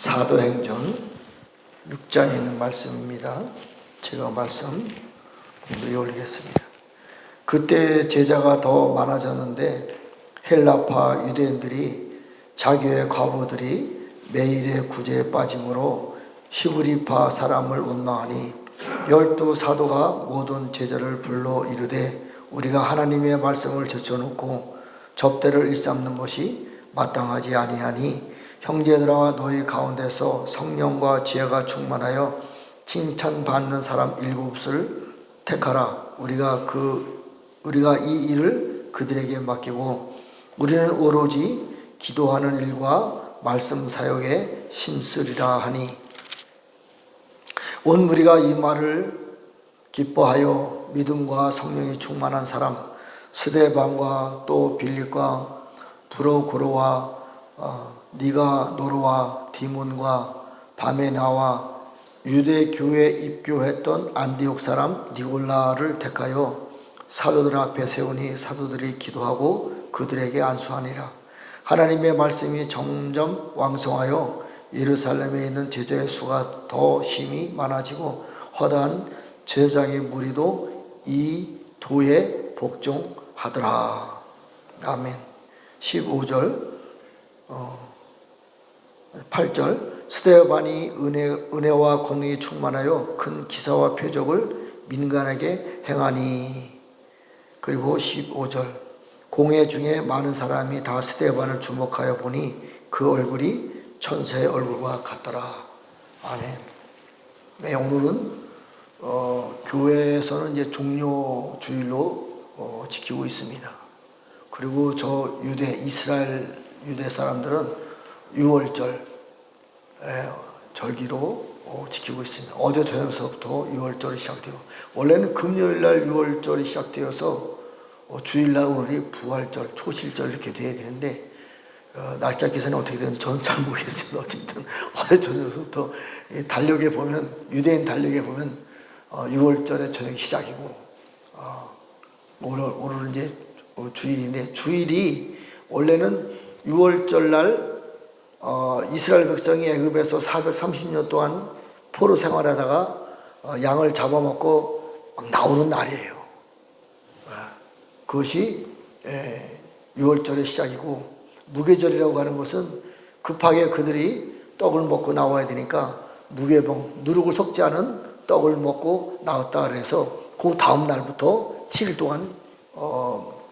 사도행전 6장에 있는 말씀입니다. 제가 말씀 공부해 올리겠습니다. 그때 제자가 더 많아졌는데 헬라파 유대인들이 자기의 과부들이 매일의 구제에 빠짐으로 히브리파 사람을 원망하니 12 사도가 모든 제자를 불러 이르되 우리가 하나님의 말씀을 제쳐놓고 접대를 일삼는 것이 마땅하지 아니하니 형제들아 너희 가운데서 성령과 지혜가 충만하여 칭찬받는 사람 7을 택하라. 우리가 이 일을 그들에게 맡기고 우리는 오로지 기도하는 일과 말씀 사역에 힘쓰리라 하니 온 무리가 이 말을 기뻐하여 믿음과 성령이 충만한 사람 스데반과 또 빌립과 브로고로와 니가노르와 디몬과 바메나와 유대 교회에 입교했던 안디옥 사람 니골라를 택하여 사도들 앞에 세우니 사도들이 기도하고 그들에게 안수하니라. 하나님의 말씀이 점점 왕성하여 예루살렘에 있는 제자의 수가 더 힘이 많아지고 허다한 제장의 무리도 이 도에 복종하더라. 아멘. 15절 8절 스데반이 은혜와 권능이 충만하여 큰 기사와 표적을 민간에게 행하니. 그리고 15절 공회 중에 많은 사람이 다 스데반을 주목하여 보니 그 얼굴이 천사의 얼굴과 같더라. 아멘. 네, 오늘은 교회에서는 이제 종료주일로 지키고 있습니다. 그리고 저 이스라엘 유대 사람들은 6월절 절기로 지키고 있습니다. 어제 저녁서부터 6월절이 시작되고 원래는 금요일날 6월절이 시작되어서 주일날 오늘이 부활절, 초실절 이렇게 돼야 되는데 날짜 계산이 어떻게 되는지 저는 잘 모르겠습니다. 어쨌든 어제 저녁서부터 달력에 보면 유대인 달력에 보면 6월절의 저녁이 시작이고 오늘은 이제 주일인데 주일이 원래는 6월절 날 이스라엘 백성이 애굽에서 430년 동안 포로 생활하다가 양을 잡아먹고 나오는 날이에요. 그것이 6월절의 시작이고 무교절이라고 하는 것은 급하게 그들이 떡을 먹고 나와야 되니까 무교병, 누룩을 섞지 않은 떡을 먹고 나왔다 그래서 그 다음 날부터 7일 동안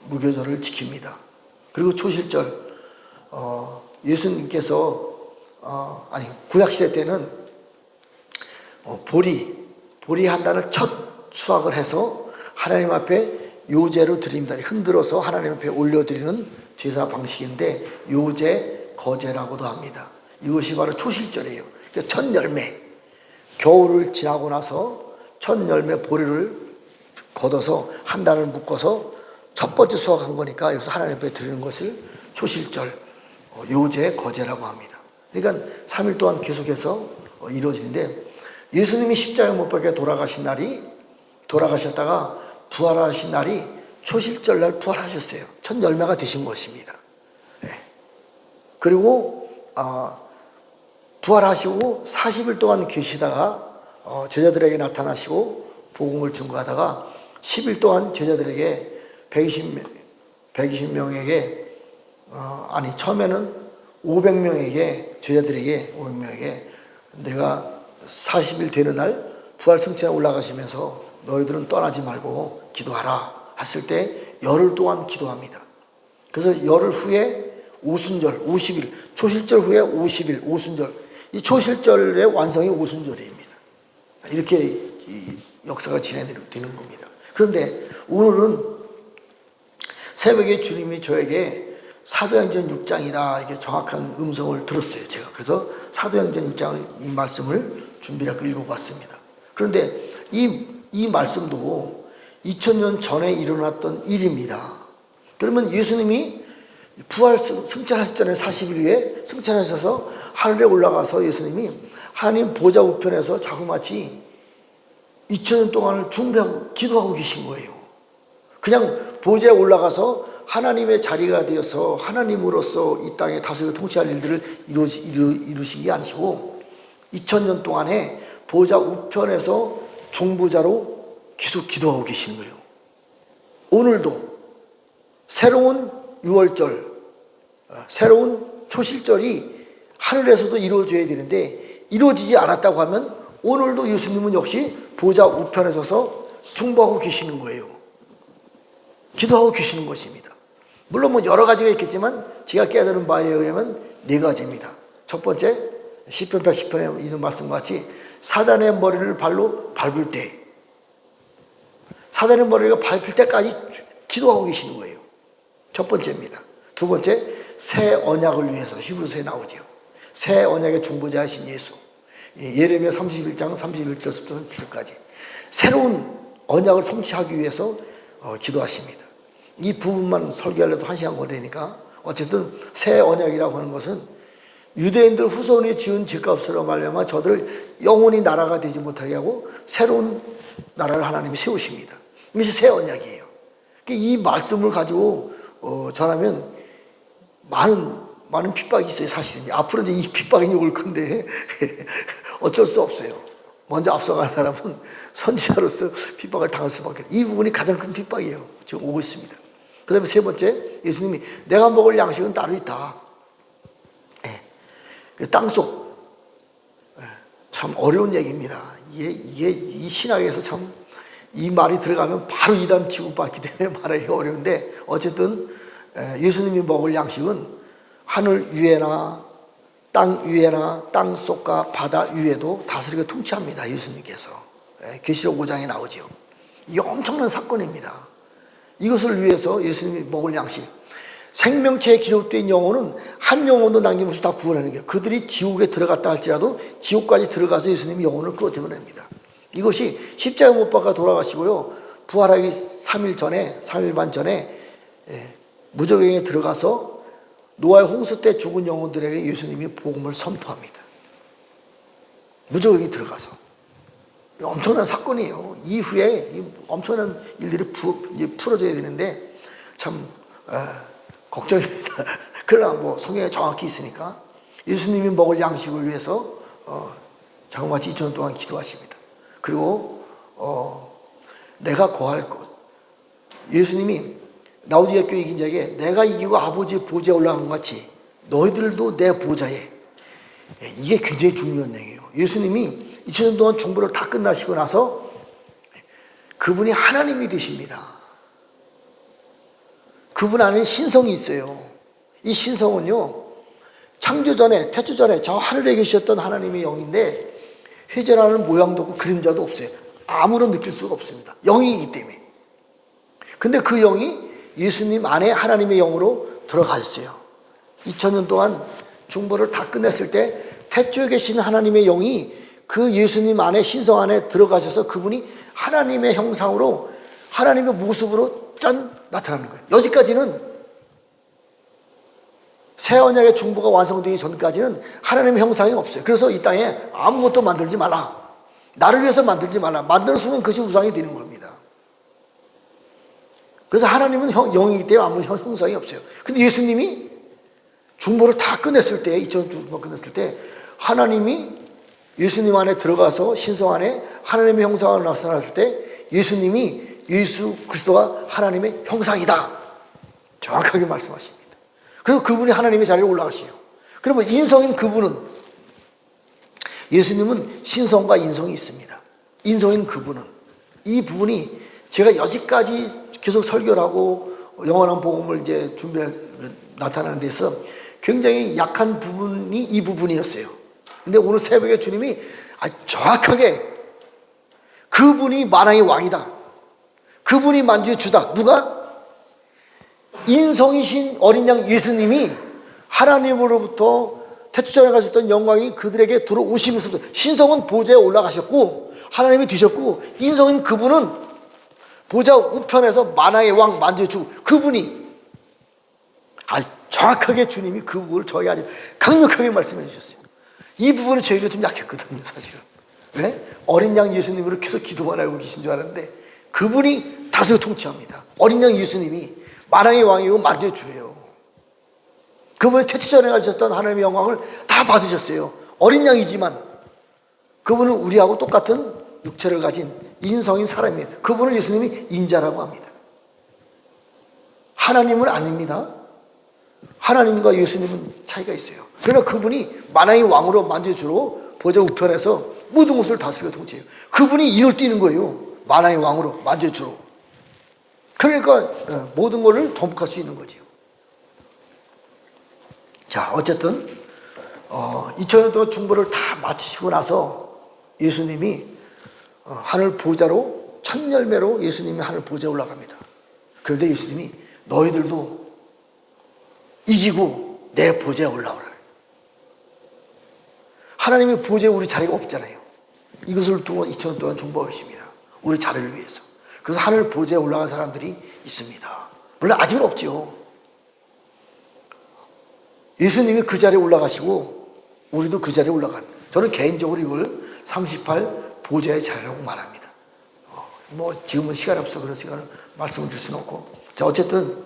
무교절을 지킵니다. 그리고 초실절 예수님께서 구약시대 때는 보리 한 단을 첫 수확을 해서 하나님 앞에 요제로 드립니다. 흔들어서 하나님 앞에 올려드리는 제사 방식인데 요제 거제라고도 합니다. 이것이 바로 초실절이에요. 첫 열매, 겨울을 지나고 나서 첫 열매 보리를 걷어서 한 단을 묶어서 첫 번째 수확한 거니까 여기서 하나님 앞에 드리는 것을 초실절, 요제 거제라고 합니다. 그러니까 3일 동안 계속해서 이루어지는데 예수님이 십자가에 못 박혀 돌아가셨다가 부활하신 날이 초실절 날 부활하셨어요. 첫 열매가 되신 것입니다. 그리고 부활하시고 40일 동안 계시다가 제자들에게 나타나시고 복음을 증거하다가 10일 동안 제자들에게 120명에게 처음에는 500명에게 제자들에게 500명에게 내가 40일 되는 날 부활 승천에 올라가시면서 너희들은 떠나지 말고 기도하라 했을 때 열흘 동안 기도합니다. 그래서 열흘 후에 오순절 50일 초실절 후에 50일 오순절 이 초실절의 완성이 오순절입니다. 이렇게 역사가 진행되는 겁니다. 그런데 오늘은 새벽에 주님이 저에게 사도행전 6장이다 이렇게 정확한 음성을 들었어요. 제가 그래서 사도행전 6장 이 말씀을 준비하고 읽어봤습니다. 그런데 이 말씀도 2000년 전에 일어났던 일입니다. 그러면 예수님이 부활 승천하셨잖아요. 40일 후에 승천하셔서 하늘에 올라가서 예수님이 하나님 보좌 우편에서 자그마치 2000년 동안을 준비하고 기도하고 계신 거예요. 그냥 보좌에 올라가서 하나님의 자리가 되어서 하나님으로서 이 땅에 다스리고 통치할 일들을 이루신 게 아니시고 2000년 동안에 보좌 우편에서 중보자로 계속 기도하고 계시는 거예요. 오늘도 새로운 6월절, 새로운 초실절이 하늘에서도 이루어져야 되는데 이루어지지 않았다고 하면 오늘도 예수님은 역시 보좌 우편에 서서 중보하고 계시는 거예요. 기도하고 계시는 것입니다. 물론 뭐 여러 가지가 있겠지만 제가 깨달은 바에 의하면 4가지입니다. 첫 번째, 시편 110편에 있는 말씀과 같이 사단의 머리를 발로 밟을 때, 사단의 머리가 밟힐 때까지 기도하고 계시는 거예요. 첫 번째입니다. 두 번째, 새 언약을 위해서 히브리서에 나오죠. 새 언약의 중보자이신 예수. 예레미야 31장 31절부터 37절까지 새로운 언약을 성취하기 위해서 기도하십니다. 이 부분만 설교하려도 1시간 걸리니까 어쨌든 새 언약이라고 하는 것은 유대인들 후손이 지은 죄값으로 말미암아 저들을 영원히 나라가 되지 못하게 하고 새로운 나라를 하나님이 세우십니다. 이것이 새 언약이에요. 이 말씀을 가지고 전하면 많은 핍박이 있어요. 사실은 앞으로 이제 이 핍박이 올 건데 어쩔 수 없어요. 먼저 앞서가는 사람은 선지자로서 핍박을 당할 수밖에 없어요. 이 부분이 가장 큰 핍박이에요. 지금 오고 있습니다. 그 다음에 세 번째, 예수님이 내가 먹을 양식은 따로 있다. 땅속, 참 어려운 얘기입니다. 이게 이 신학에서 참 이 말이 들어가면 바로 이단 취급받기 때문에 말하기가 어려운데 어쨌든 예수님이 먹을 양식은 하늘 위에나 땅 위에나 땅 속과 바다 위에도 다스리고 통치합니다. 예수님께서. 계시록 5장에 나오죠. 이게 엄청난 사건입니다. 이것을 위해서 예수님이 먹을 양식, 생명체에 기록된 영혼은 한 영혼도 남김없이 다 구원하는 거예요. 그들이 지옥에 들어갔다 할지라도 지옥까지 들어가서 예수님이 영혼을 구원해냅니다. 이것이 십자가 못 박아 돌아가시고요, 부활하기 3일 반 전에 무저갱에 들어가서 노아의 홍수 때 죽은 영혼들에게 예수님이 복음을 선포합니다. 무저갱에 들어가서. 엄청난 사건이에요. 이후에 엄청난 일들이 풀어져야 되는데 참 걱정입니다. 그러나 뭐 성경에 정확히 있으니까 예수님이 먹을 양식을 위해서 장마치 2000년 동안 기도하십니다. 그리고 내가 거할 것, 예수님이 라오디게아 교회 이긴 자에게 내가 이기고 아버지의 보좌에 올라간 것 같이 너희들도 내 보좌에, 이게 굉장히 중요한 얘기예요. 예수님이 2000년 동안 중보를 다 끝나시고 나서 그분이 하나님이 되십니다. 그분 안에 신성이 있어요. 이 신성은요, 창조 전에, 태초 전에 저 하늘에 계셨던 하나님의 영인데 회전하는 모양도 없고 그림자도 없어요. 아무런 느낄 수가 없습니다. 영이기 때문에. 근데 그 영이 예수님 안에 하나님의 영으로 들어가셨어요. 2000년 동안 중보를 다 끝냈을 때 태초에 계신 하나님의 영이 그 예수님 안에, 신성 안에 들어가셔서 그분이 하나님의 형상으로, 하나님의 모습으로 나타나는 거예요. 여기까지는 새 언약의 중보가 완성되기 전까지는 하나님의 형상이 없어요. 그래서 이 땅에 아무것도 만들지 말라. 나를 위해서 만들지 말라. 만들었으면 그것이 우상이 되는 겁니다. 그래서 하나님은 영이기 때문에 아무 형상이 없어요. 근데 예수님이 중보를 다 끝냈을 때, 2000년 중보 끝냈을 때 하나님이 예수님 안에 들어가서 신성 안에 하나님의 형상으로 나타났을 때 예수님이, 예수 그리스도가 하나님의 형상이다. 정확하게 말씀하십니다. 그리고 그분이 하나님의 자리에 올라가시요. 그러면 인성인 그분은, 예수님은 신성과 인성이 있습니다. 인성인 그분은, 이 부분이 제가 여기까지 계속 설교를 하고 영원한 복음을 이제 나타나는 데서 굉장히 약한 부분이 이 부분이었어요. 근데 오늘 새벽에 주님이 정확하게 그분이 만왕의 왕이다. 그분이 만주의 주다. 누가? 인성이신 어린 양 예수님이 하나님으로부터 태초전에 가셨던 영광이 그들에게 들어오시면서 신성은 보좌에 올라가셨고 하나님이 되셨고, 인성인 그분은 보좌 우편에서 만왕의 왕 만주의 주, 그분이 정확하게 주님이 그 부분을 저에게 아주 강력하게 말씀해 주셨어요. 이 부분은 저희가 좀 약했거든요, 사실은. 왜? 어린 양 예수님으로 계속 기도만 하고 계신 줄 알았는데 그분이 다스려 통치합니다. 어린 양 예수님이 만왕의 왕이고 만주의 주예요. 그분이 태초전에 가지셨던 하나님의 영광을 다 받으셨어요. 어린 양이지만 그분은 우리하고 똑같은 육체를 가진 인성인 사람이에요. 그분을 예수님이 인자라고 합니다. 하나님은 아닙니다. 하나님과 예수님은 차이가 있어요. 그러나 그분이 만왕의 왕으로 만주의 주로 보좌 우편에서 모든 것을 다스리고 통치해요. 그분이 인을 띄는 거예요. 만왕의 왕으로 만주의 주로. 그러니까 모든 것을 정복할 수 있는 거죠. 자, 어쨌든 2000년 동안 중보를 다 마치시고 나서 예수님이 하늘 보좌로 첫 열매로 예수님이 하늘 보좌에 올라갑니다. 그런데 예수님이 너희들도 이기고 내 보좌에 올라오라. 하나님의 보좌에 우리 자리가 없잖아요. 이것을 두고 2000년 동안 중보하고 계십니다. 우리 자리를 위해서. 그래서 하늘 보좌에 올라간 사람들이 있습니다. 물론 아직은 없죠. 예수님이 그 자리에 올라가시고 우리도 그 자리에 올라간, 저는 개인적으로 이걸 38 보좌의 자리라고 말합니다. 뭐 지금은 시간이 없어 그런 시간을 말씀을 줄 수는 없고. 자, 어쨌든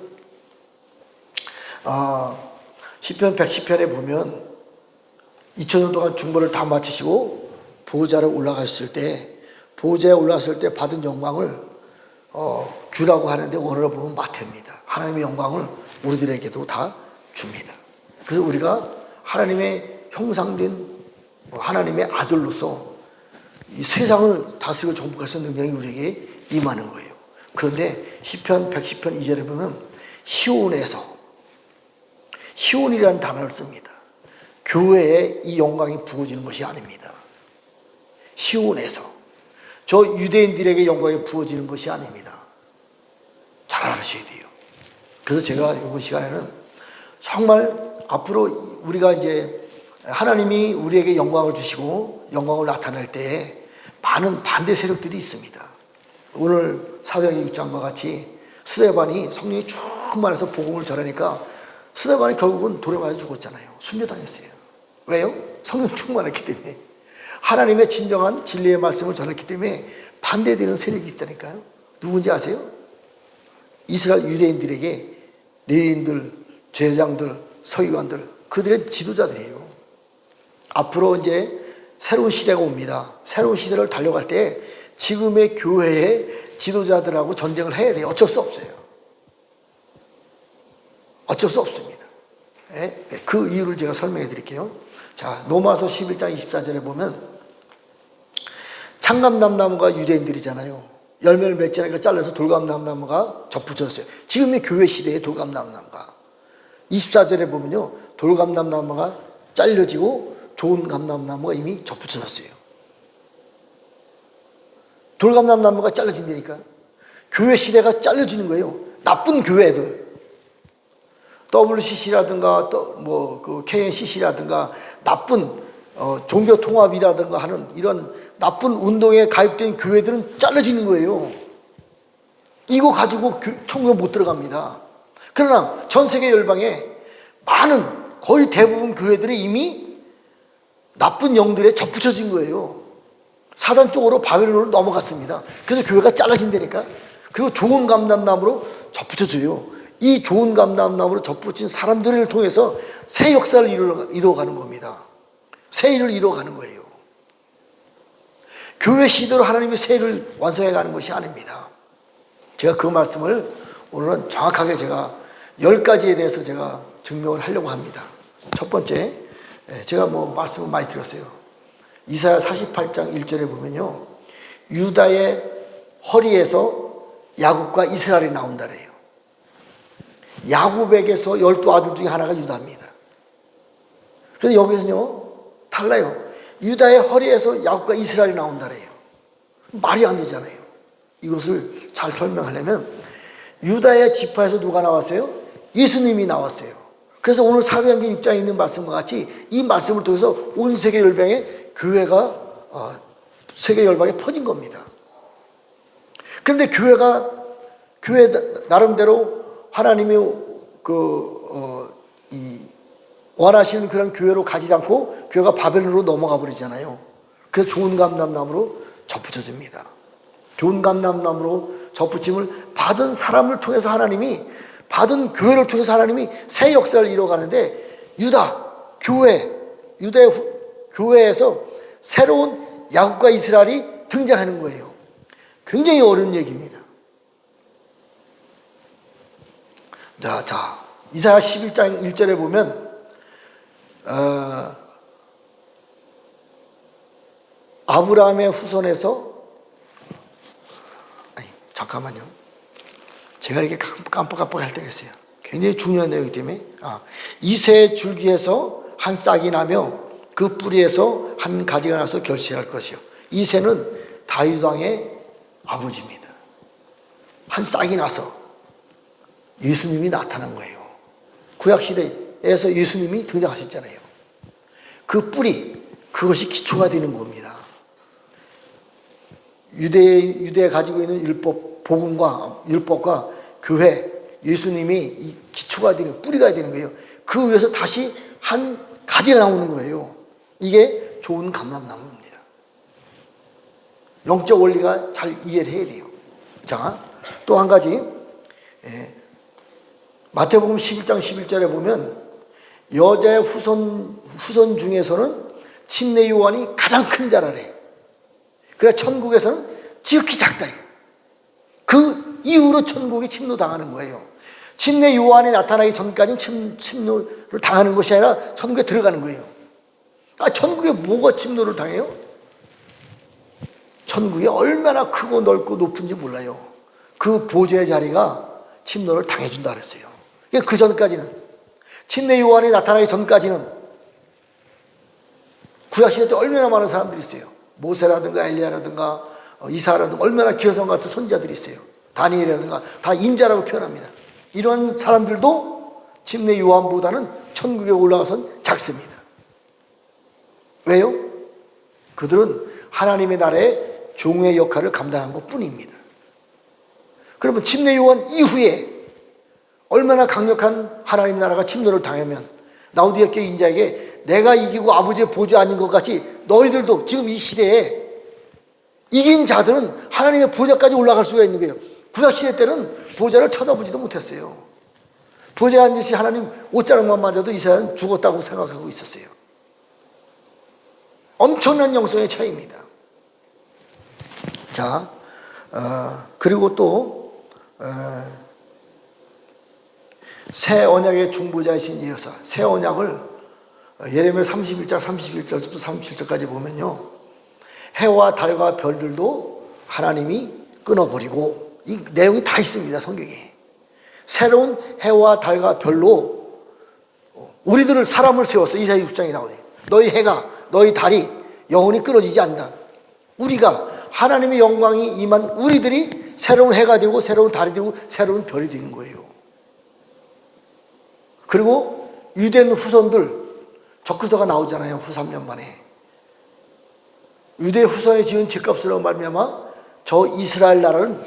시편 110편에 보면 2000년 동안 중보를 다 마치시고 보좌로 올라갔을 때, 보좌에 올라갔을 때 받은 영광을 규라고 하는데 오늘을 보면 마태입니다. 하나님의 영광을 우리들에게도 다 줍니다. 그래서 우리가 하나님의 형상된 하나님의 아들로서 이 세상을 다스리고 정복할 수 있는 능력이 우리에게 임하는 거예요. 그런데 시편 110편 2절에 보면 시온이라는 단어를 씁니다. 교회에 이 영광이 부어지는 것이 아닙니다. 시온에서, 저 유대인들에게 영광이 부어지는 것이 아닙니다. 잘 알으셔야 돼요. 그래서 제가 이번 시간에는 정말 앞으로 우리가 이제 하나님이 우리에게 영광을 주시고 영광을 나타낼 때에 많은 반대 세력들이 있습니다. 오늘 사도행전 6장과 같이 스데반이 성령이 충만해서 복음을 전하니까 스데반이 결국은 돌에 맞아 죽었잖아요. 순교당했어요. 왜요? 성령 충만했기 때문에. 하나님의 진정한 진리의 말씀을 전했기 때문에 반대되는 세력이 있다니까요. 누군지 아세요? 이스라엘 유대인들에게 레위인들, 제사장들, 서기관들, 그들의 지도자들이에요. 앞으로 이제 새로운 시대가 옵니다. 새로운 시대를 달려갈 때 지금의 교회의 지도자들하고 전쟁을 해야 돼요. 어쩔 수 없어요. 어쩔 수 없습니다. 그 이유를 제가 설명해 드릴게요. 자, 로마서 11장 24절에 보면 창감남나무가 유대인들이잖아요. 열매를 맺지 않으니까 잘라서 돌감남나무가 접붙였어요. 지금의 교회 시대의 돌감남나무가. 24절에 보면요, 돌감남나무가 잘려지고 좋은 감남나무가 이미 접붙여졌어요. 돌감남나무가 잘라진다니까. 교회 시대가 잘려지는 거예요. 나쁜 교회들, WCC라든가 그 KNCC라든가 나쁜 종교 통합이라든가 하는 이런 나쁜 운동에 가입된 교회들은 잘라지는 거예요. 이거 가지고 천국에 못 들어갑니다. 그러나 전 세계 열방에 많은, 거의 대부분 교회들이 이미 나쁜 영들에 접붙여진 거예요. 사단 쪽으로 바벨론으로 넘어갔습니다. 그래서 교회가 잘라진다니까. 그리고 좋은 감람나무로 접붙여져요. 이 좋은 감람나무로 접붙인 사람들을 통해서 새 역사를 이루어가는 겁니다. 새 일을 이루어가는 거예요. 교회 시대로 하나님의 새 일을 완성해가는 것이 아닙니다. 제가 그 말씀을 오늘은 정확하게 제가 10가지에 대해서 제가 증명을 하려고 합니다. 첫 번째, 제가 말씀을 많이 드렸어요. 이사야 48장 1절에 보면요, 유다의 허리에서 야곱과 이스라엘이 나온다래요. 야곱에게서 12아들 중에 하나가 유다입니다. 그래서 여기서는요, 달라요. 유다의 허리에서 야곱과 이스라엘이 나온다래요. 말이 안 되잖아요. 이것을 잘 설명하려면 유다의 지파에서 누가 나왔어요? 예수님이 나왔어요. 그래서 오늘 사도행전 6장에 있는 말씀과 같이 이 말씀을 통해서 온 세계 열방에 교회가 세계 열방에 퍼진 겁니다. 그런데 교회 나름대로 하나님이 원하시는 그런 교회로 가지 않고 교회가 바벨론으로 넘어가 버리잖아요. 그래서 좋은 감람나무로 접붙여집니다. 좋은 감람나무로 접붙임을 받은 사람을 통해서 하나님이 받은 교회를 통해서 하나님이 새 역사를 이뤄가는데 유다, 교회에서 새로운 야곱과 이스라엘이 등장하는 거예요. 굉장히 어려운 얘기입니다. 자, 이사야 11장 1절에 보면 아브라함의 후손에서 잠깐만요. 제가 이렇게 깜빡깜빡 할 때가 있어요. 굉장히 중요한 내용이기 때문에 이새의 줄기에서 한 싹이 나며 그 뿌리에서 한 가지가 나서 결실할 것이요. 이새는 다윗 왕의 아버지입니다. 한 싹이 나서 예수님이 나타난 거예요. 구약시대에서 예수님이 등장하셨잖아요. 그 뿌리, 그것이 기초가 되는 겁니다. 유대에 가지고 있는 율법과 교회, 예수님이 이 기초가 되는, 뿌리가 되는 거예요. 그 위에서 다시 한 가지가 나오는 거예요. 이게 좋은 감람나무입니다. 영적 원리가 잘 이해를 해야 돼요. 자, 또 한 가지, 마태복음 11장 11절에 보면 여자의 후손 중에서는 침례 요한이 가장 큰 자라래. 그래 천국에서는 지극히 작다. 그 이후로 천국이 침노당하는 거예요. 침례 요한이 나타나기 전까지는 침노를 당하는 것이 아니라 천국에 들어가는 거예요. 천국에 뭐가 침노를 당해요? 천국이 얼마나 크고 넓고 높은지 몰라요. 그 보좌의 자리가 침노를 당해준다 그랬어요. 그 전까지는, 침례 요한이 나타나기 전까지는 구약시대 때 얼마나 많은 사람들이 있어요. 모세라든가 엘리야라든가 이사라든가 얼마나 기여성 같은 선지자들이 있어요. 다니엘이라든가 다 인자라고 표현합니다. 이런 사람들도 침례 요한보다는 천국에 올라가선 작습니다. 왜요? 그들은 하나님의 나라의 종의 역할을 감당한 것 뿐입니다. 그러면 침례 요한 이후에 얼마나 강력한 하나님 나라가 침노를 당하면 라오디게아 교회 인자에게 내가 이기고 아버지의 보좌 앉은 것 같이 너희들도 지금 이 시대에 이긴 자들은 하나님의 보좌까지 올라갈 수가 있는 거예요. 구약시대 때는 보좌를 쳐다보지도 못했어요. 보좌에 앉으시 하나님 옷자락만 맞아도 이스라엘은 죽었다고 생각하고 있었어요. 엄청난 영성의 차이입니다. 자, 그리고 또 새 언약의 중보자이신 예수, 새 언약을 예레미야 31장 31절부터 37절까지 보면요, 해와 달과 별들도 하나님이 끊어버리고, 이 내용이 다 있습니다, 성경에. 새로운 해와 달과 별로 우리들을, 사람을 세웠어. 이사야 6장에 나오죠. 너희 해가, 너희 달이 영원히 끊어지지 않는다. 우리가 하나님의 영광이 임한 우리들이 새로운 해가 되고 새로운 달이 되고 새로운 별이 되는 거예요. 그리고 유대인 후손들, 적그리스도가 나오잖아요. 후 3년 만에. 유대 후손에 지은 죄값으로 말미암아 저 이스라엘 나라는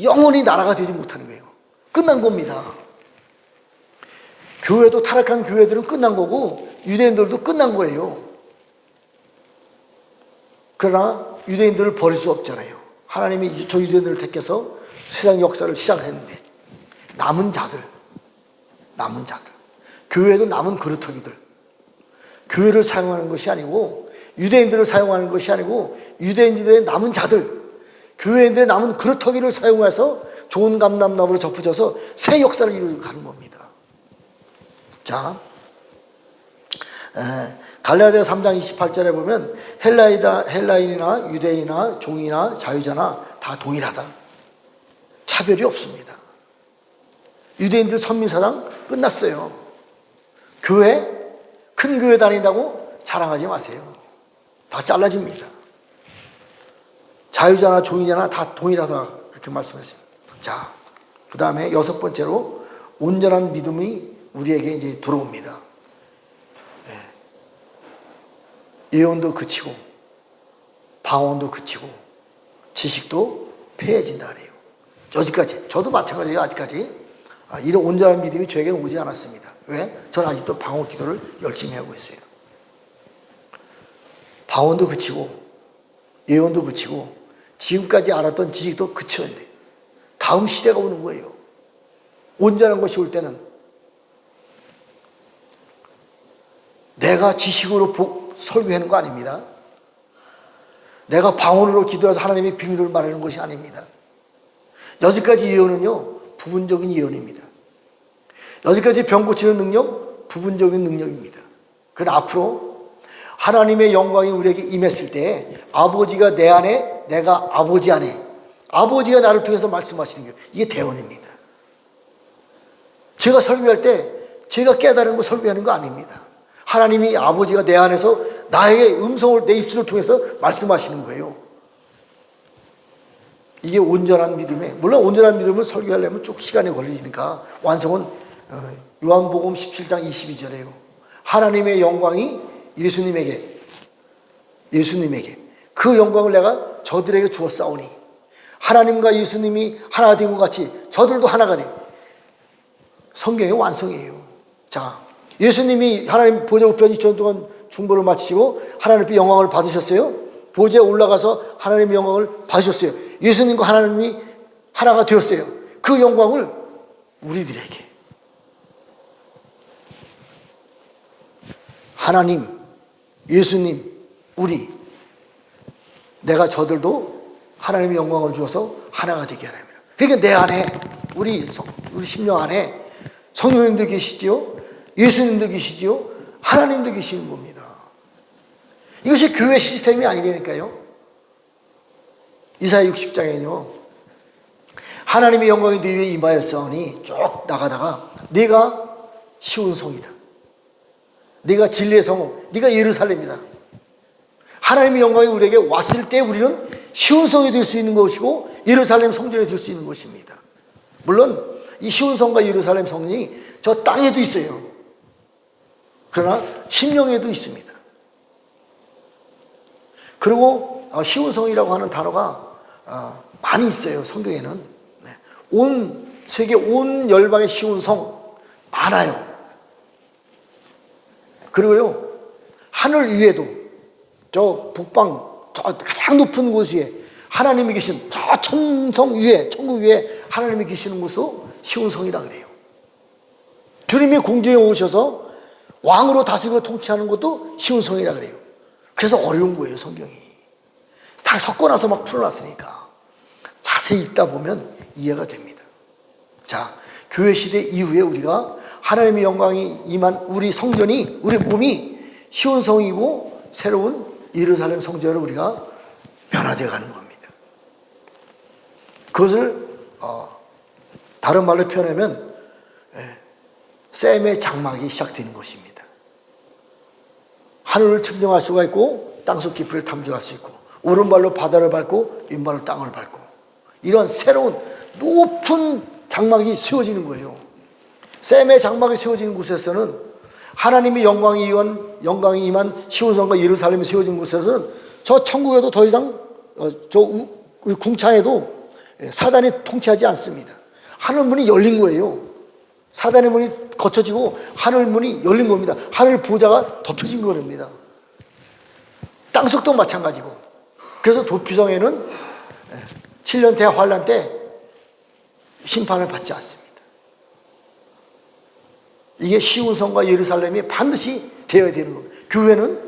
영원히 나라가 되지 못하는 거예요. 끝난 겁니다. 교회도, 타락한 교회들은 끝난 거고 유대인들도 끝난 거예요. 그러나 유대인들을 버릴 수 없잖아요. 하나님이 저 유대인들을 택해서 세상 역사를 시작했는데 남은 자들, 교회도 남은 그루터기들, 교회를 사용하는 것이 아니고, 유대인들을 사용하는 것이 아니고, 유대인들의 남은 자들, 교회인들의 남은 그루터기를 사용해서 좋은 감람나무로 접붙여서 새 역사를 이루어가는 겁니다. 자, 갈라디아 3장 28절에 보면 헬라인이나 유대인이나 종이나 자유자나 다 동일하다. 차별이 없습니다. 유대인들 선민사상 끝났어요. 교회, 큰 교회 다닌다고 자랑하지 마세요. 다 잘라집니다. 자유자나 종이자나 다 동일하다, 이렇게 말씀했어요. 자, 그 다음에 6번째로 온전한 믿음이 우리에게 이제 들어옵니다. 예언도 그치고 방언도 그치고 지식도 폐해진다 그래요. 여기까지. 저도 마찬가지예요. 아직까지 이런 온전한 믿음이 저에게는 오지 않았습니다. 왜? 저는 아직도 방언 기도를 열심히 하고 있어요. 방언도 그치고 예언도 그치고, 지금까지 알았던 지식도 그쳤는데 다음 시대가 오는 거예요. 온전한 것이 올 때는 내가 지식으로 설교하는 거 아닙니다. 내가 방언으로 기도해서 하나님의 비밀을 말하는 것이 아닙니다. 여기까지 예언은요, 부분적인 예언입니다. 여기까지 병 고치는 능력, 부분적인 능력입니다. 그러나 앞으로 하나님의 영광이 우리에게 임했을 때 아버지가 내 안에, 내가 아버지 안에, 아버지가 나를 통해서 말씀하시는 게 이게 대언입니다. 제가 설교할 때 제가 깨달은 거 설교하는 거 아닙니다. 하나님이 아버지가 내 안에서 나에게 음성을 내 입술을 통해서 말씀하시는 거예요. 이게 온전한 믿음에, 물론 온전한 믿음을 설교하려면 쭉 시간이 걸리니까 완성은 요한복음 17장 22절에요. 하나님의 영광이 예수님에게 그 영광을 내가 저들에게 주었사오니 하나님과 예수님이 하나 된 것 같이 저들도 하나가 돼. 성경의 완성이에요. 자, 예수님이 하나님 보좌 우편 2000년 동안 중보를 마치시고 하나님 앞에 영광을 받으셨어요. 보좌에 올라가서 하나님의 영광을 받으셨어요. 예수님과 하나님이 하나가 되었어요. 그 영광을 우리들에게, 하나님, 예수님, 우리, 내가 저들도 하나님의 영광을 주어서 하나가 되게 하나님. 그러니까 내 안에, 우리 심령 안에 성령님도 계시지요, 예수님도 계시지요, 하나님도 계시는 겁니다. 이것이 교회 시스템이 아니라니까요. 이사야 60장에는요, 하나님의 영광이 네 위에 임하였사오니 쭉 나가다가 네가 시온 성이다, 네가 진리의 성, 네가 예루살렘이다. 하나님의 영광이 우리에게 왔을 때 우리는 시온 성이 될 수 있는 것이고 예루살렘 성전이 될 수 있는 것입니다. 물론 이 시온 성과 예루살렘 성이 저 땅에도 있어요. 그러나 심령에도 있습니다. 그리고 시온 성이라고 하는 단어가 많이 있어요. 성경에는. 온 세계 온 열방의 시온 성 많아요. 그리고요, 하늘 위에도 저 북방 저 가장 높은 곳에 하나님이 계신 저 천성 위에, 천국 위에 하나님이 계시는 곳도 시온성이라 그래요. 주님이 공중에 오셔서 왕으로 다스리고 통치하는 것도 시온성이라 그래요. 그래서 어려운 거예요, 성경이. 다 섞어놔서 막 풀어놨으니까 자세히 읽다 보면 이해가 됩니다. 자, 교회 시대 이후에 우리가 하나님의 영광이 임한 우리 성전이, 우리 몸이 시온성이고 새로운 예루살렘 성전으로 우리가 변화되어 가는 겁니다. 그것을 다른 말로 표현하면 셈의 장막이 시작되는 것입니다. 하늘을 측정할 수가 있고 땅속 깊이를 탐정할 수 있고 오른발로 바다를 밟고 왼발로 땅을 밟고 이런 새로운 높은 장막이 세워지는 거예요. 셈의 장막이 세워지는 곳에서는 하나님의 영광이 임한 시온성과 예루살렘이 세워진 곳에서는 저 천국에도 더 이상 저 궁창에도 사단이 통치하지 않습니다. 하늘 문이 열린 거예요. 사단의 문이 거쳐지고 하늘 문이 열린 겁니다. 하늘 보좌가 덮여진 겁니다. 땅속도 마찬가지고. 그래서 도피성에는 7년 대환란 때 심판을 받지 않습니다. 이게 시온성과 예루살렘이 반드시 되어야 되는 겁니다. 교회는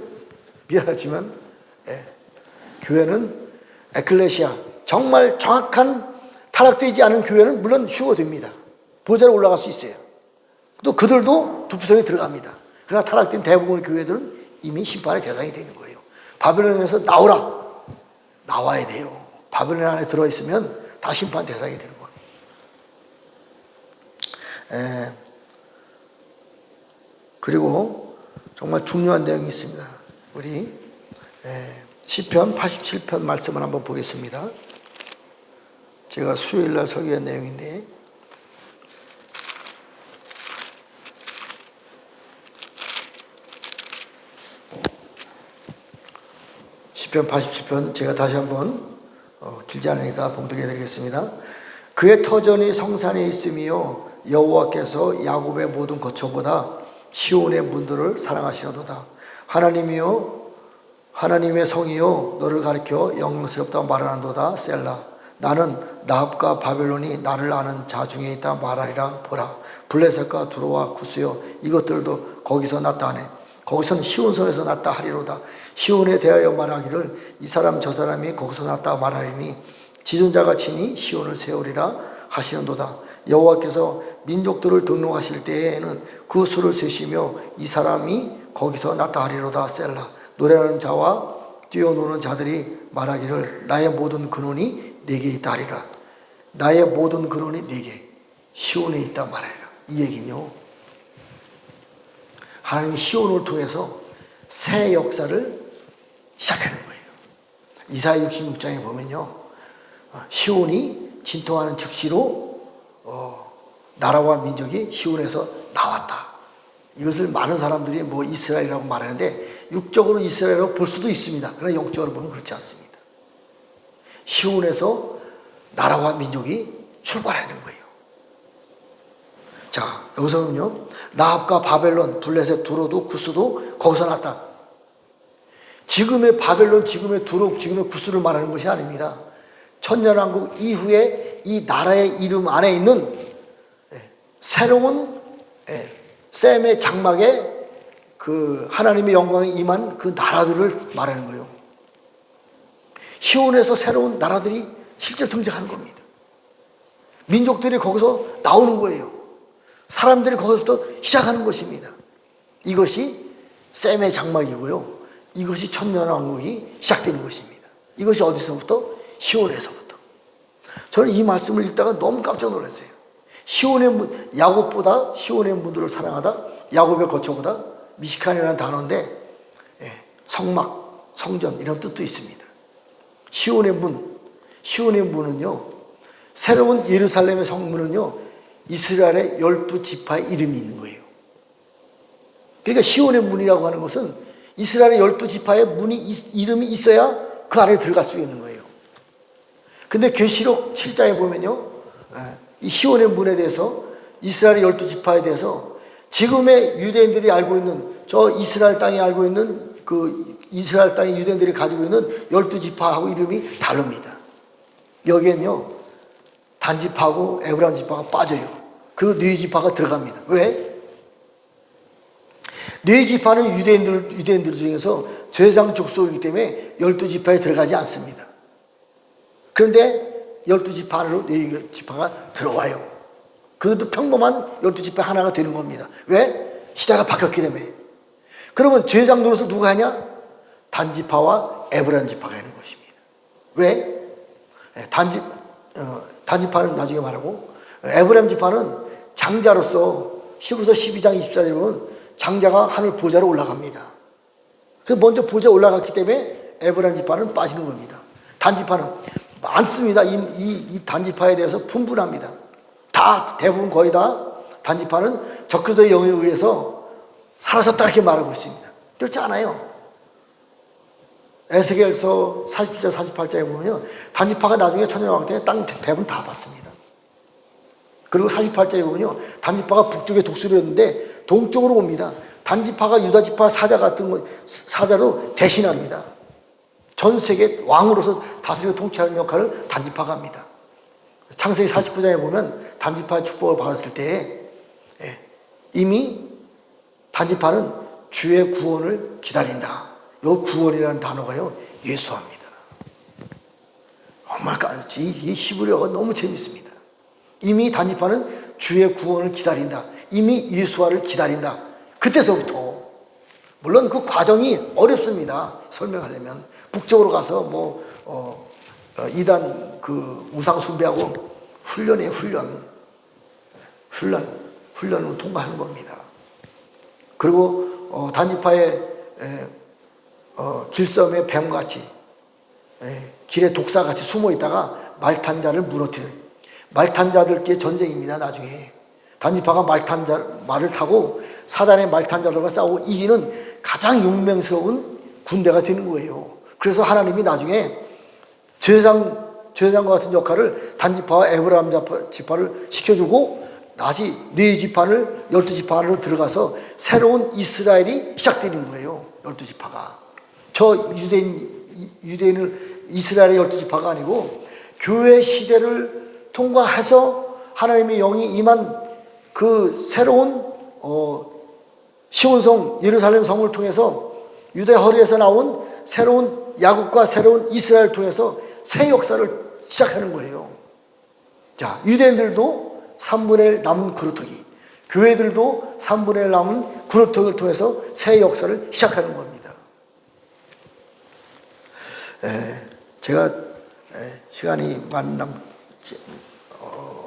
미안하지만 교회는 에클레시아, 정말 정확한 타락되지 않은 교회는 물론 휴거됩니다. 보좌로 올라갈 수 있어요. 또 그들도 도피성에 들어갑니다. 그러나 타락된 대부분의 교회들은 이미 심판의 대상이 되는 거예요. 바벨론에서 나와야 돼요. 바벨론 안에 들어있으면 다 심판 대상이 되는 거예요. 그리고 정말 중요한 내용이 있습니다. 우리 시편 87편 말씀을 한번 보겠습니다. 제가 수요일날 설교한 내용인데 시편 87편 제가 다시 한번 길지 않으니까 봉독해 드리겠습니다. 그의 터전이 성산에 있으며 여호와께서 야곱의 모든 거처보다 시온의 문들을 사랑하시노도다. 하나님이여, 하나님의 성이여, 너를 가리켜 영광스럽다고 말하는도다. 셀라. 나는 나합과 바벨론이 나를 아는 자 중에 있다 말하리라. 보라, 블레셋과 두로와 구스여 이것들도 거기서 났다 하네. 거기서는 시온성에서 났다 하리로다. 시온에 대하여 말하기를 이 사람 저 사람이 거기서 났다 말하리니 지존자가 친히 시온을 세우리라 하시는도다. 여호와께서 민족들을 등록하실 때에는 그 수를 세시며 이 사람이 거기서 났다 하리로다. 셀라. 노래하는 자와 뛰어노는 자들이 말하기를 나의 모든 근원이 내게 있다 하리라. 나의 모든 근원이 내게 시온에 있다 말하리라. 이 얘기는요, 하나님이 시온을 통해서 새 역사를 시작하는 거예요. 이사야 66장에 보면요, 시온이 진통하는 즉시로 나라와 민족이 시온에서 나왔다. 이것을 많은 사람들이 뭐 이스라엘이라고 말하는데 육적으로 이스라엘이라고 볼 수도 있습니다. 그러나 영적으로 보면 그렇지 않습니다. 시온에서 나라와 민족이 출발하는 거예요. 자, 여기서 보면요, 나합과 바벨론, 블레셋, 두로도 구스도 거기서 났다. 지금의 바벨론, 지금의 두로, 지금의 구스를 말하는 것이 아닙니다. 천년왕국 이후에 이 나라의 이름 안에 있는 새로운 셈의 장막에 그 하나님의 영광이 임한 그 나라들을 말하는 거예요. 시온에서 새로운 나라들이 실제로 등장하는 겁니다. 민족들이 거기서 나오는 거예요. 사람들이 거기서부터 시작하는 것입니다. 이것이 셈의 장막이고요, 이것이 천년왕국이 시작되는 것입니다. 이것이 어디서부터? 시온에서부터. 저는 이 말씀을 읽다가 너무 깜짝 놀랐어요. 시온의 문, 야곱보다 시온의 문들을 사랑하다, 야곱의 거처보다, 미시칸이라는 단어인데 성막, 성전 이런 뜻도 있습니다. 시온의 문, 시온의 문은요, 새로운 예루살렘의 성문은요, 이스라엘의 12지파의 이름이 있는 거예요. 그러니까 시온의 문이라고 하는 것은 이스라엘의 12지파의 문이 이름이 있어야 그 안에 들어갈 수 있는 거예요. 근데 계시록 7장에 보면요, 이 시온의 문에 대해서, 이스라엘의 12지파에 대해서 지금의 유대인들이 알고 있는, 저 이스라엘 땅에 알고 있는 그 이스라엘 땅의 유대인들이 가지고 있는 12지파하고 이름이 다릅니다. 여기엔요, 단지파하고 에브라임 지파가 빠져요. 그 네 지파가 들어갑니다. 왜? 네 지파는 유대인들 중에서 제사장 족속이기 때문에 12지파에 들어가지 않습니다. 그런데 12지파 안으로 네 지파가 들어와요. 그것도 평범한 12지파 하나가 되는 겁니다. 왜? 시대가 바뀌었기 때문에. 그러면 제사장 노릇을 누가 하냐? 단지파와 에브라임 지파가 하는 것입니다. 왜? 단지파는 나중에 말하고, 에브라임 지파는 장자로서 히브리서 12장 24절에 보면 장자가 하늘 보좌로 올라갑니다. 그래서 먼저 보좌에 올라갔기 때문에 에브라임 지파는 빠지는 겁니다. 단지파는 많습니다. 이 단지파에 대해서 분분합니다. 다, 대부분 거의 다 단지파는 적그리스도의 영에 의해서 사라졌다 이렇게 말하고 있습니다. 그렇지 않아요. 에스겔서 47장 48장에 보면요, 단지파가 나중에 천년왕국 때 땅 배분 다 받습니다. 그리고 48장에 보면요, 단지파가 북쪽에 독수리였는데 동쪽으로 옵니다. 단지파가 유다지파 사자 같은 거, 사자로 대신합니다. 전 세계 왕으로서 다스리고 통치하는 역할을 단지파가 합니다. 창세기 49장에 보면 단지파의 축복을 받았을 때에 이미 단지파는 주의 구원을 기다린다. 이 구원이라는 단어가요, 예수합니다. 정말 이 히브리어가 너무 재밌습니다. 이미 단지파는 주의 구원을 기다린다. 이미 예수화를 기다린다. 그때서부터, 물론 그 과정이 어렵습니다. 설명하려면 북쪽으로 가서 이단 그 우상 숭배하고 훈련을 통과하는 겁니다. 그리고 단지파의 길섬에 뱀같이, 길에 독사같이 숨어 있다가 말탄 자를 무너뜨리는, 말탄 자들끼리 전쟁입니다. 나중에 단지파가 말을 타고 사단의 말탄 자들과 싸우고 이기는 가장 용맹스러운 군대가 되는 거예요. 그래서 하나님이 나중에 제사장과 같은 역할을 단지파와 에브라임 지파를 시켜주고 다시 네 지파를 12지파 안으로 들어가서 새로운 이스라엘이 시작되는 거예요. 12지파가. 저 유대인을 이스라엘의 12지파가 아니고 교회 시대를 통과해서 하나님의 영이 임한 그 새로운 시온성 예루살렘 성을 통해서 유대 허리에서 나온 새로운 야곱과 새로운 이스라엘을 통해서 새 역사를 시작하는 거예요. 자, 유대인들도 3분의 1 남은 그루터기, 교회들도 3분의 1 남은 그루터기를 통해서 새 역사를 시작하는 겁니다. 제가 시간이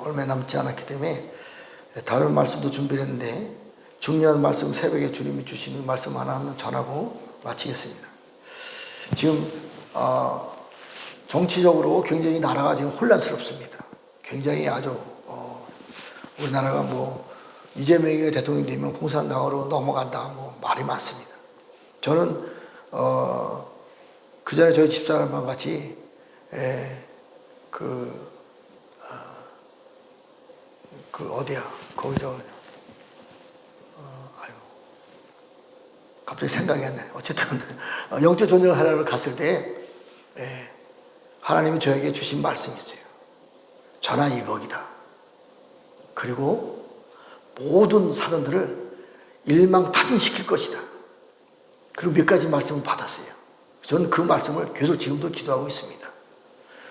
얼마 남지 않았기 때문에 다른 말씀도 준비를 했는데 중요한 말씀, 새벽에 주님이 주시는 말씀 하나 전하고 마치겠습니다. 지금 정치적으로 굉장히 나라가 지금 혼란스럽습니다. 굉장히 아주 우리나라가 뭐 이재명이 대통령이 되면 공산당으로 넘어간다, 뭐 말이 많습니다. 저는 그 전에 저희 집사람과 같이 어디야 거기 갑자기 생각이 안 나요. 어쨌든 영적 전쟁을 하러 갔을 때 하나님이 저에게 주신 말씀이 있어요. 전화위복이다. 그리고 모든 사람들을 일망타진시킬 것이다. 그리고 몇 가지 말씀을 받았어요. 저는 그 말씀을 계속 지금도 기도하고 있습니다.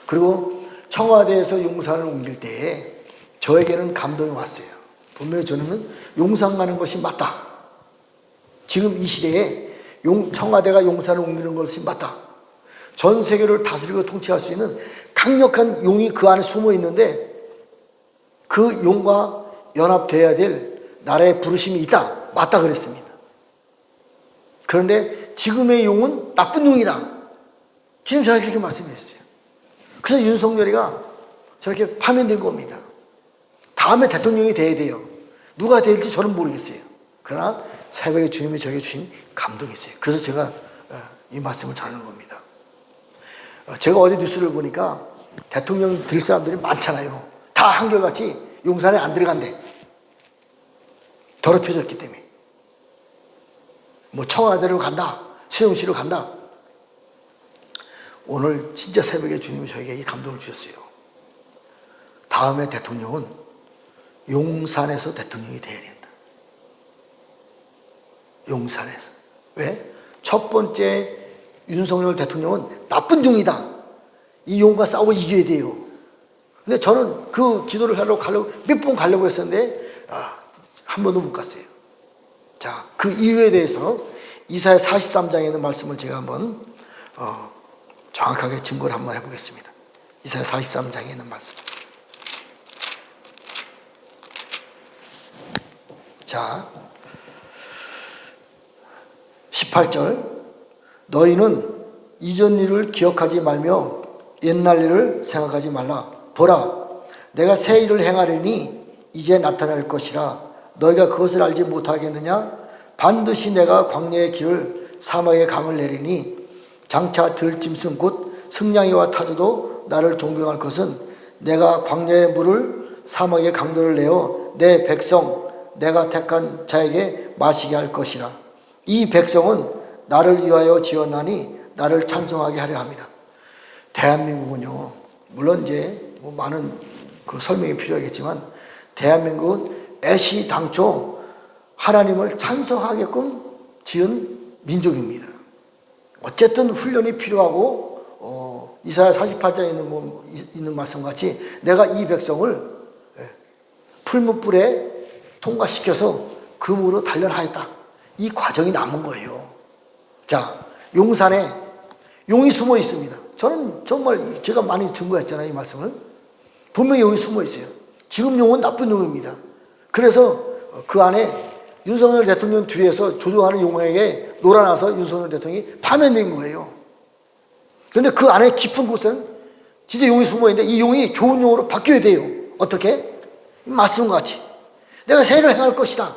그리고 청와대에서 용산을 옮길 때에 저에게는 감동이 왔어요. 분명히 저는 용산 가는 것이 맞다. 지금 이 시대에 청와대가 용산을 옮기는 것이 맞다. 전 세계를 다스리고 통치할 수 있는 강력한 용이 그 안에 숨어 있는데 그 용과 연합되어야 될 나라의 부르심이 있다. 맞다 그랬습니다. 그런데 지금의 용은 나쁜 용이다. 지금 저에게 그렇게 말씀하셨어요. 그래서 윤석열이가 저렇게 파면된 겁니다. 다음에 대통령이 돼야 돼요. 누가 될지 저는 모르겠어요. 그러나 새벽에 주님이 저에게 주신 감동이 있어요. 그래서 제가 이 말씀을 전하는 겁니다. 제가 어제 뉴스를 보니까 대통령 될 사람들이 많잖아요. 다 한결같이 용산에 안 들어간대. 더럽혀졌기 때문에. 뭐 청와대로 간다. 세종시로 간다. 오늘 진짜 새벽에 주님이 저에게 이 감동을 주셨어요. 다음에 대통령은 용산에서 대통령이 돼야 된다. 용산에서. 왜? 첫 번째 윤석열 대통령은 나쁜 용이다. 이 용과 싸워 이겨야 돼요. 근데 저는 그 기도를 하러 몇 번 가려고 했었는데 한 번도 못 갔어요. 자, 그 이유에 대해서 이사야 43장에 있는 말씀을 제가 한번 정확하게 증거를 한번 해보겠습니다. 이사야 43장에 있는 말씀. 자, 18절. 너희는 이전 일을 기억하지 말며 옛날 일을 생각하지 말라. 보라, 내가 새 일을 행하려니 이제 나타날 것이라. 너희가 그것을 알지 못하겠느냐? 반드시 내가 광야의 길을 사막의 강을 내리니 장차 들짐승 곧 승냥이와 타조도 나를 존경할 것은 내가 광야의 물을 사막의 강들을 내어 내 백성 내가 택한 자에게 마시게 할 것이라. 이 백성은 나를 위하여 지었나니 나를 찬송하게 하려 합니다. 대한민국은요, 물론 이제 뭐 많은 그 설명이 필요하겠지만 대한민국은 애시당초 하나님을 찬송하게끔 지은 민족입니다. 어쨌든 훈련이 필요하고 이사야 48장에 있는 말씀같이 내가 이 백성을 풀무불에 통과시켜서 금으로 단련하였다. 이 과정이 남은 거예요. 자, 용산에 용이 숨어 있습니다. 저는 정말 제가 많이 증거했잖아요. 이 말씀을. 분명히 용이 숨어 있어요. 지금 용은 나쁜 용입니다. 그래서 그 안에 윤석열 대통령 뒤에서 조종하는 용에게 놀아나서 윤석열 대통령이 파면된 거예요. 그런데 그 안에 깊은 곳은 진짜 용이 숨어 있는데 이 용이 좋은 용으로 바뀌어야 돼요. 어떻게? 말씀과 같이 내가 새 일을 행할 것이다.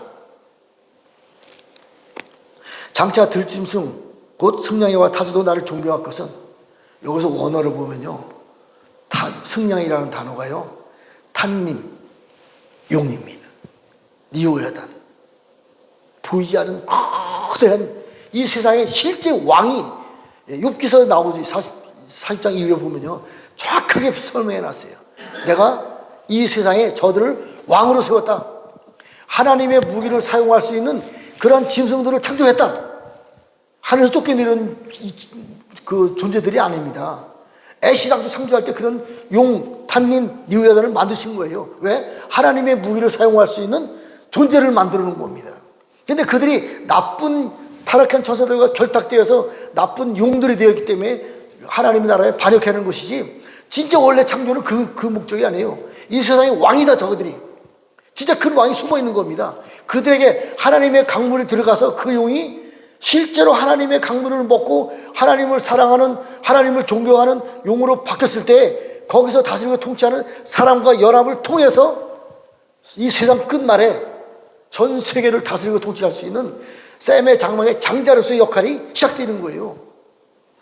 장차 들짐승 곧 승냥이와 타조도 나를 존경할 것은, 여기서 원어를 보면요, 승냥이라는 단어가요 탄님, 용입니다. 니오야단, 보이지 않는 거대한 이 세상의 실제 왕이 욥기서에 나오지. 40장 이후에 보면요 정확하게 설명해 놨어요. 내가 이 세상에 저들을 왕으로 세웠다. 하나님의 무기를 사용할 수 있는 그러한 짐승들을 창조했다. 하늘에서 쫓겨내는 그 존재들이 아닙니다. 애시당초 창조할 때 그런 용, 탄닌, 니우야단을 만드신 거예요. 왜? 하나님의 무기를 사용할 수 있는 존재를 만들어 놓은 겁니다. 근데 그들이 나쁜 타락한 천사들과 결탁되어서 나쁜 용들이 되었기 때문에 하나님의 나라에 반역하는 것이지, 진짜 원래 창조는 그 목적이 아니에요. 이 세상의 왕이다 저들이. 진짜 그 왕이 숨어 있는 겁니다. 그들에게 하나님의 강물이 들어가서 그 용이 실제로 하나님의 강물을 먹고 하나님을 사랑하는, 하나님을 존경하는 용으로 바뀌었을 때 거기서 다스리고 통치하는 사람과 연합을 통해서 이 세상 끝말에 전 세계를 다스리고 통치할 수 있는 셈의 장막의 장자로서의 역할이 시작되는 거예요.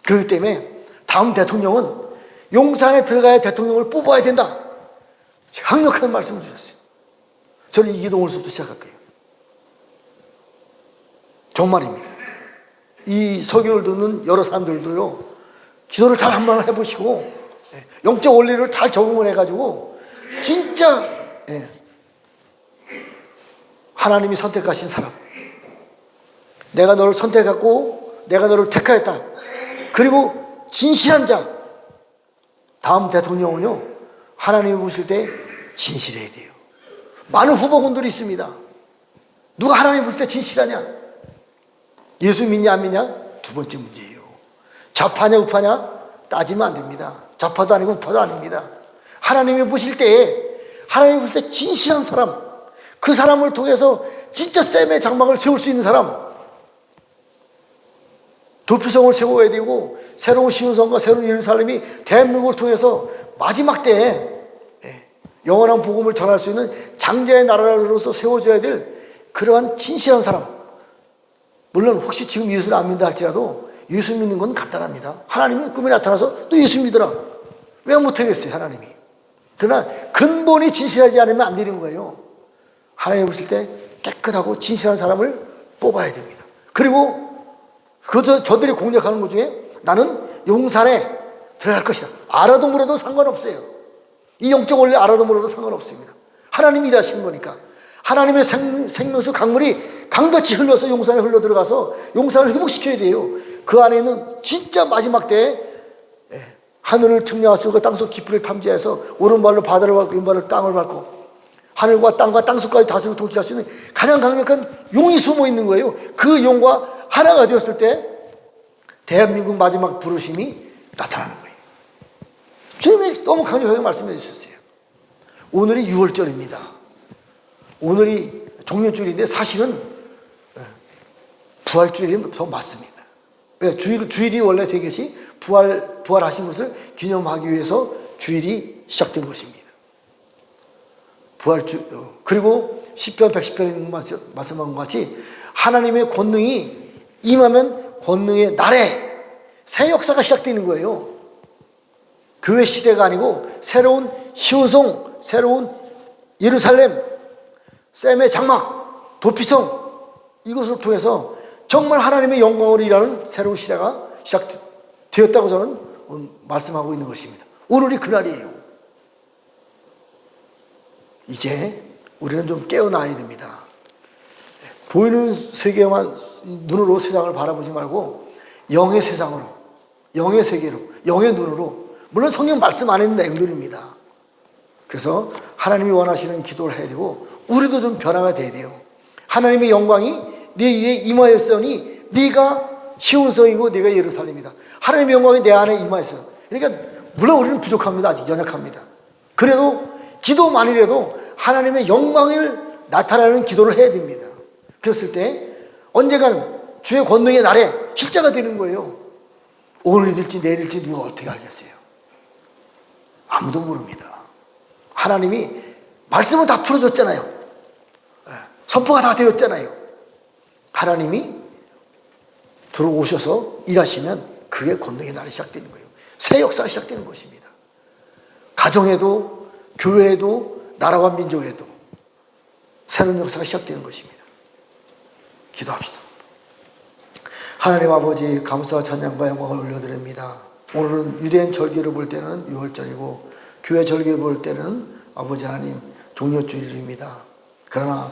그렇기 때문에 다음 대통령은 용산에 들어가야 대통령을 뽑아야 된다. 강력한 말씀을 주셨어요. 저는 이 기도 오늘부터 시작할게요. 정말입니다. 이 설교를 듣는 여러 사람들도요, 기도를 잘 한번 해보시고 영적 원리를 잘 적응을 해가지고 진짜 하나님이 선택하신 사람, 내가 너를 선택했고 내가 너를 택하였다, 그리고 진실한 자. 다음 대통령은요, 하나님이 보실 때 진실해야 돼요. 많은 후보군들이 있습니다. 누가 하나님 볼 때 진실하냐? 예수 믿냐 안 믿냐? 두 번째 문제예요. 좌파냐 우파냐? 따지면 안 됩니다. 좌파도 아니고 우파도 아닙니다. 하나님이 보실 때, 하나님이 보실 때 진실한 사람, 그 사람을 통해서 진짜 셈의 장막을 세울 수 있는 사람, 도피성을 세워야 되고 새로운 시온성과 새로운 예루살렘이 대한민국을 통해서 마지막 때에 영원한 복음을 전할 수 있는 장자의 나라로서 세워져야 될 그러한 진실한 사람. 물론 혹시 지금 예수를 안 믿는다 할지라도 예수 믿는 건 간단합니다. 하나님이 꿈에 나타나서 또 예수 믿으라. 왜 못하겠어요, 하나님이? 그러나 근본이 진실하지 않으면 안 되는 거예요. 하나님 보실 때 깨끗하고 진실한 사람을 뽑아야 됩니다. 그리고 저들이 공략하는 것 중에 나는 용산에 들어갈 것이다. 알아도 몰라도 상관없어요. 이 영적 원리 알아도 몰라도 상관없습니다. 하나님이 일하신 거니까. 하나님의 생명수 강물이 강같이 흘러서 용산에 흘러 들어가서 용산을 회복시켜야 돼요. 그 안에는 진짜 마지막 때에 하늘을 측량할 수 있고 땅속 깊이를 탐지해서 오른발로 바다를 밟고 왼발로 땅을 밟고 하늘과 땅과 땅속까지 다스리고 통치할 수 있는 가장 강력한 용이 숨어 있는 거예요. 그 용과 하나가 되었을 때 대한민국 마지막 부르심이 나타나는 거예요. 주님이 너무 강력하게 말씀해 주셨어요. 오늘이 6월절입니다. 오늘이 종료줄인데 사실은 부활주일이 더 맞습니다. 왜? 주일이 원래 되겠지 부활하신 것을 기념하기 위해서 주일이 시작된 것입니다. 그리고 시편 110편에 말씀한 것 같이 하나님의 권능이 임하면 권능의 날에 새 역사가 시작되는 거예요. 교회 시대가 아니고 새로운 시온성, 새로운 예루살렘, 셈의 장막, 도피성, 이것을 통해서 정말 하나님의 영광으로 일하는 새로운 시대가 시작되었다고 저는 말씀하고 있는 것입니다. 오늘이 그날이에요. 이제 우리는 좀 깨어나야 됩니다. 보이는 세계만 눈으로 세상을 바라보지 말고 영의 세상으로, 영의 세계로, 영의 눈으로, 물론 성경 말씀 안에 있는 내용들입니다. 그래서 하나님이 원하시는 기도를 해야 되고 우리도 좀 변화가 돼야 돼요. 하나님의 영광이 네 위에 임하였으니 네가 시온성이고 네가 예루살렘이다. 하나님의 영광이 내 안에 임하였어요. 그러니까 물론 우리는 부족합니다. 아직 연약합니다. 그래도 기도만이라도 하나님의 영광을 나타나는 기도를 해야 됩니다. 그랬을 때 언젠가는 주의 권능의 날에 실제가 되는 거예요. 오늘이 될지 내일일지 누가 어떻게 알겠어요? 아무도 모릅니다. 하나님이 말씀은 다 풀어줬잖아요. 선포가 다 되었잖아요. 하나님이 들어오셔서 일하시면 그게 권능의 날이 시작되는 거예요. 새 역사가 시작되는 것입니다. 가정에도 교회에도 나라와 민족에도 새로운 역사가 시작되는 것입니다. 기도합시다. 하나님 아버지, 감사와 찬양과 영광을 올려드립니다. 오늘은 유대인 절기를 볼 때는 유월절이고 교회 절기를 볼 때는 아버지 하나님 종려주일입니다. 그러나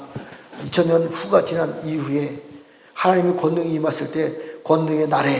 2000년 후가 지난 이후에 하나님의 권능이 임했을 때 권능의 날에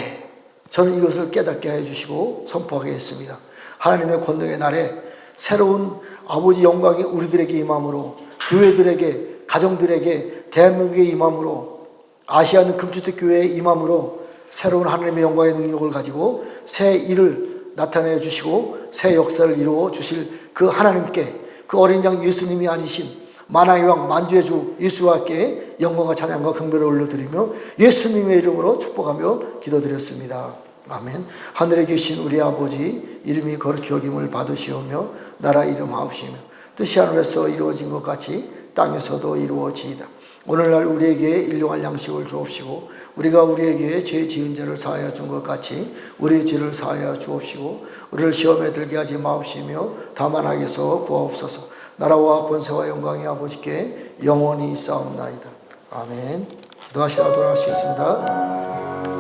저는 이것을 깨닫게 해주시고 선포하게 했습니다. 하나님의 권능의 날에 새로운 아버지 영광이 우리들에게 임함으로, 교회들에게, 가정들에게, 대한민국에 임함으로, 아시아는 금주택 교회에 임함으로 새로운 하나님의 영광의 능력을 가지고 새 일을 나타내 주시고 새 역사를 이루어 주실 그 하나님께, 그 어린 양 예수님이 아니신 만왕의 왕 만주의 주 예수와 함께 영광과 찬양과 경배를 올려드리며 예수님의 이름으로 축복하며 기도드렸습니다. 아멘. 하늘에 계신 우리 아버지 이름이 거룩히 여김을 받으시오며 나라 이름하옵시며 뜻이 하늘에서 이루어진 것 같이 땅에서도 이루어지이다. 오늘날 우리에게 일용할 양식을 주옵시고 우리가 우리에게 죄 지은 자를 사하여 준 것 같이 우리의 죄를 사하여 주옵시고 우리를 시험에 들게 하지 마옵시며 다만 악에서 구하옵소서. 나라와 권세와 영광이 아버지께 영원히 있사옵나이다. 아멘. 기도하시다 돌아가시겠습니다.